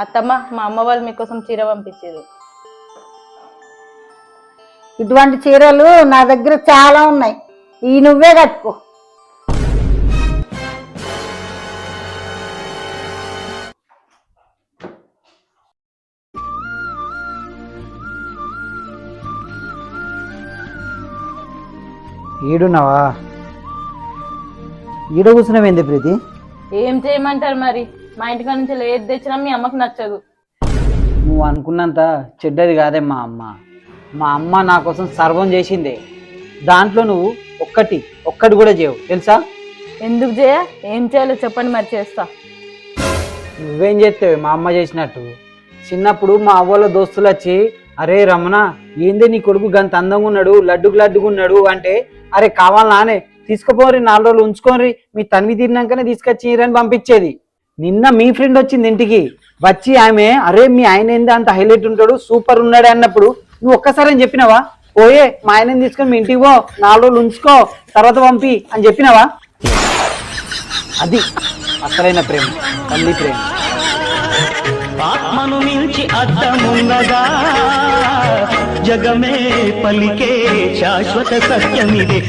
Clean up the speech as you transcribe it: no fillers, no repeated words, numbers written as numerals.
అత్తమ్మ మా అమ్మ వాళ్ళు మీకోసం చీర పంపించారు. ఇటువంటి చీరలు నా దగ్గర చాలా ఉన్నాయి, ఈ నువ్వే కట్టుకో. ఈడున్నావా? ఈడ కూర్చున్నావేంది ప్రీతి? ఏం చేయమంటారు మరి, మా ఇంటికాడ నుంచి ఏది తెచ్చినా మీ అమ్మకు నచ్చదు. నువ్వు అనుకున్నంత చెడ్డది కాదే మా అమ్మ. మా అమ్మ నా కోసం సర్వం చేసిందే. దాంట్లో నువ్వు ఒక్కటి కూడా చేయవు తెలుసా? ఎందుకు చేయ? ఏం చేయాలో చెప్పండి, మరి చేస్తా. నువ్వేం చేస్తావు మా అమ్మ చేసినట్టు? చిన్నప్పుడు మా అవ్వల దోస్తులు వచ్చి, అరే రమణ ఏందే నీ కొడుకు గంత అందంగా ఉన్నాడు, లడ్డుగా ఉన్నాడు అంటే, అరే కావాలనే తీసుకుపోరి 4 రోజులు ఉంచుకోరి, మీ తనివి తీరినాకనే తీసుకొచ్చిరని పంపించేది. నిన్న మీ ఫ్రెండ్ వచ్చింది ఇంటికి, వచ్చి ఆమె అరే మీ ఆయన ఏంది అంత హైలైట్ ఉంటాడు, సూపర్ ఉన్నాడు అన్నప్పుడు నువ్వు ఒక్కసారి అని చెప్పినావా? పోయే మా ఆయనని తీసుకొని మీ ఇంటికి పో, 4 రోజులు ఉంచుకో, తర్వాత పంపి అని చెప్పినావా? అది అసలైన ప్రేమ, తల్లి ప్రేమ. ఆత్మను మించి అర్థమున్నదా, జగమే పలికే శాశ్వత సత్యమిదే.